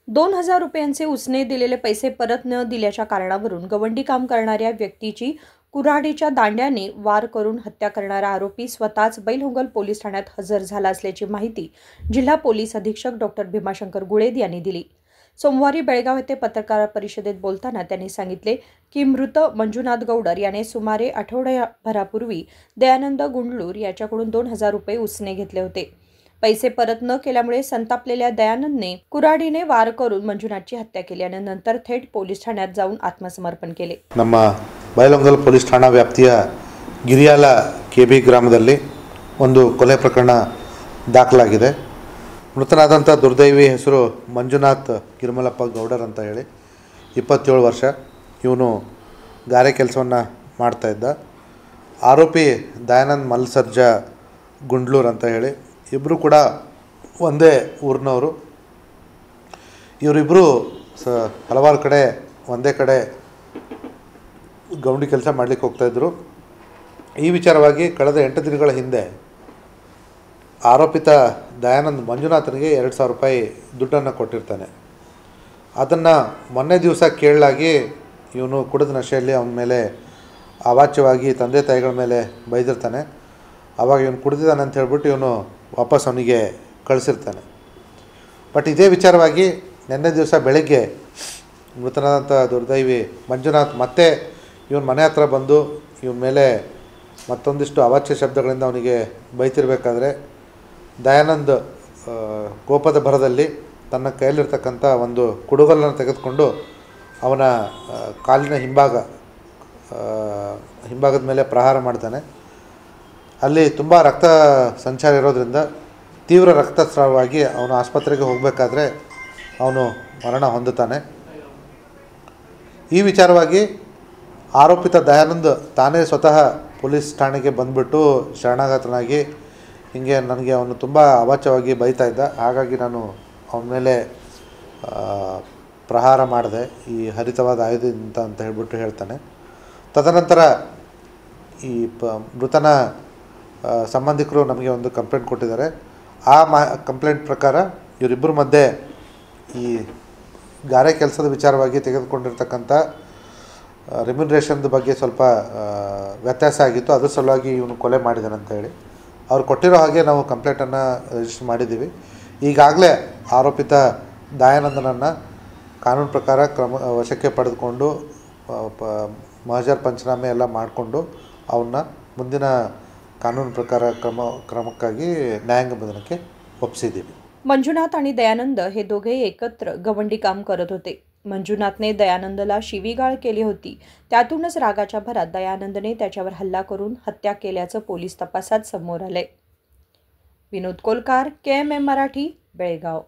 2000 रुपयांचे उसने दिलेले पैसे परत न दिल्याच्या कारणावरून गवंडी काम करणाऱ्या व्यक्तीची कुऱ्हाडीच्या दांड्याने वार करून हत्या करणारा आरोपी स्वतःच बैलहंगल पोलीस ठाण्यात हजर झाला असल्याची माहिती जिल्हा पोलीस अधीक्षक डॉ. भीमाशंकर गुळेद यांनी दिली। सोमवारी बेळगाव येथे पत्रकार परिषदेत बोलताना त्यांनी सांगितले की मृत मंजुनाथ गौडर याने सुमारे आठवड्याभरापूर्वी दयानंद गुंडलूर याच्याकडून 2000 रुपये उसने घेतले होते। पैसे परत न केल्यामुळे संतापलेल्या दयानंदने कुऱ्हाडीने वार करून मंजुनाथची हत्या केली आणि नंतर थेट पोलीस ठाण्यात जाऊन आत्मसमर्पण केले। ನಮ್ಮ ಬೈಲಹೊಂಗಲ ಪೊಲೀಸ್ ಠಾಣಾ ವ್ಯಾಪ್ತಿಯ ಗಿರಿಯಾಲ ಕೆಬಿ ಗ್ರಾಮದಲ್ಲಿ ಒಂದು ಕೊಲೆ ಪ್ರಕರಣ ದಾಖಲಾಗಿದೆ। ಮೃತನಾದಂಥ ದುರ್ದೈವಿ ಹೆಸರು ಮಂಜುನಾಥ್ ಗಿರ್ಮಲಪ್ಪ ಗೌಡರ್ ಅಂತ ಹೇಳಿ 27 ವರ್ಷ। ಇವನು ಗಾರೆ ಕೆಲಸವನ್ನು ಮಾಡ್ತಾ ಇದ್ದ। ಆರೋಪಿ ದಯಾನಂದ್ ಮಲ್ಸರ್ಜಾ ಗುಂಡ್ಲೂರ್ ಅಂತ ಹೇಳಿ ಇಬ್ಬರು ಕೂಡ ಒಂದೇ ಊರಿನವರು। ಇವರಿಬ್ಬರು ಹಲವಾರು ಕಡೆ ಒಂದೇ ಕಡೆ ಗೌಂಡಿ ಕೆಲಸ ಮಾಡಲಿಕ್ಕೆ ಹೋಗ್ತಾಯಿದ್ರು। ಈ ವಿಚಾರವಾಗಿ ಕಳೆದ 8 ದಿನಗಳ ಹಿಂದೆ ಆರೋಪಿತ ದಯಾನಂದ್ ಮಂಜುನಾಥನಿಗೆ 2000 ರೂಪಾಯಿ ದುಡ್ಡನ್ನು ಕೊಟ್ಟಿರ್ತಾನೆ। ಅದನ್ನು ಮೊನ್ನೆ ದಿವಸ ಕೇಳಲಾಗಿ ಇವನು ಕುಡಿದ ನಶೆಯಲ್ಲಿ ಅವನ ಮೇಲೆ ಅವಾಚ್ಯವಾಗಿ ತಂದೆ ತಾಯಿಗಳ ಮೇಲೆ ಬೈದಿರ್ತಾನೆ। ಆವಾಗ ಇವನು ಕುಡಿದಿದ್ದಾನೆ ಅಂತ ಹೇಳ್ಬಿಟ್ಟು ಇವನು ವಾಪಸ್ ಅವನಿಗೆ ಕಳಿಸಿರ್ತಾನೆ। ಬಟ್ ಇದೇ ವಿಚಾರವಾಗಿ ನಿನ್ನೆ ದಿವಸ ಬೆಳಗ್ಗೆ ಮೃತನಾದಂಥ ದುರ್ದೈವಿ ಮಂಜುನಾಥ್ ಮತ್ತೆ ಇವನ ಮನೆ ಹತ್ರ ಬಂದು ಇವನ ಮೇಲೆ ಮತ್ತೊಂದಿಷ್ಟು ಅವಾಚ್ಯ ಶಬ್ದಗಳಿಂದ ಅವನಿಗೆ ಬೈತಿರಬೇಕಾದ್ರೆ ದಯಾನಂದ್ ಕೋಪದ ಭರದಲ್ಲಿ ತನ್ನ ಕೈಯಲ್ಲಿರ್ತಕ್ಕಂಥ ಒಂದು ಕುಡುಗಲನ್ನು ತೆಗೆದುಕೊಂಡು ಅವನ ಕಾಲಿನ ಹಿಂಭಾಗದ ಮೇಲೆ ಪ್ರಹಾರ ಮಾಡ್ತಾನೆ। ಅಲ್ಲಿ ತುಂಬ ರಕ್ತ ಸಂಚಾರ ಇರೋದ್ರಿಂದ ತೀವ್ರ ರಕ್ತಸ್ರಾವವಾಗಿ ಅವನು ಆಸ್ಪತ್ರೆಗೆ ಹೋಗಬೇಕಾದ್ರೆ ಅವನು ಮರಣ ಹೊಂದುತ್ತಾನೆ। ಈ ವಿಚಾರವಾಗಿ ಆರೋಪಿತ ದಯಾನಂದ್ ತಾನೇ ಸ್ವತಃ ಪೊಲೀಸ್ ಠಾಣೆಗೆ ಬಂದುಬಿಟ್ಟು ಶರಣಾಗತನಾಗಿ ಹೀಗೆ ನನಗೆ ಅವನು ತುಂಬ ಅವಾಚ್ಯವಾಗಿ ಬೈತಾ ಇದ್ದ, ಹಾಗಾಗಿ ನಾನು ಅವನ ಮೇಲೆ ಪ್ರಹಾರ ಮಾಡಿದೆ ಈ ಹರಿತವಾದ ಆಯುಧದಿಂದ ಅಂತ ಹೇಳ್ಬಿಟ್ಟು ಹೇಳ್ತಾನೆ। ತದನಂತರ ಈ ಮೃತನ ಸಂಬಂಧಿಕರು ನಮಗೆ ಒಂದು ಕಂಪ್ಲೇಂಟ್ ಕೊಟ್ಟಿದ್ದಾರೆ। ಆ ಕಂಪ್ಲೇಂಟ್ ಪ್ರಕಾರ ಇವರಿಬ್ಬರ ಮಧ್ಯೆ ಈ ಗಾರೆ ಕೆಲಸದ ವಿಚಾರವಾಗಿ ತೆಗೆದುಕೊಂಡಿರ್ತಕ್ಕಂಥ ರೆಮ್ಯುನರೇಷನ್ದ ಬಗ್ಗೆ ಸ್ವಲ್ಪ ವ್ಯತ್ಯಾಸ ಆಗಿತ್ತು, ಅದ್ರ ಸಲುವಾಗಿ ಇವನು ಕೊಲೆ ಮಾಡಿದ್ದಾನೆ ಅಂತ ಹೇಳಿ ಅವ್ರು ಕೊಟ್ಟಿರೋ ಹಾಗೆ ನಾವು ಕಂಪ್ಲೇಂಟನ್ನು ರಿಜಿಸ್ಟರ್ ಮಾಡಿದ್ದೀವಿ। ಈಗಾಗಲೇ ಆರೋಪಿತ ದಯಾನಂದನನ್ನು ಕಾನೂನು ಪ್ರಕಾರ ವಶಕ್ಕೆ ಪಡೆದುಕೊಂಡು ಮಹಜರ್ ಪಂಚನಾಮೆ ಎಲ್ಲ ಮಾಡಿಕೊಂಡು ಅವನ್ನ ಮುಂದಿನ कानून प्रकार क्रमक्कागी न्यायांग बंधनಕ್ಕೆ ಒಪ್ಪಿಸಿದ್ದೀವಿ। मंजुनाथ आणि दयानंद हे दोघे एकत्र गवंडी काम करत होते। मंजुनाथने दयानंदला शिवीगाळ केली होती। त्यातूनच रागाच्या भरात दयानंदने त्याच्यावर हल्ला करून हत्या केल्याचं पोलीस तपासात समोर आले। विनोद कोलकार, KMM मराठी, बेळगाव।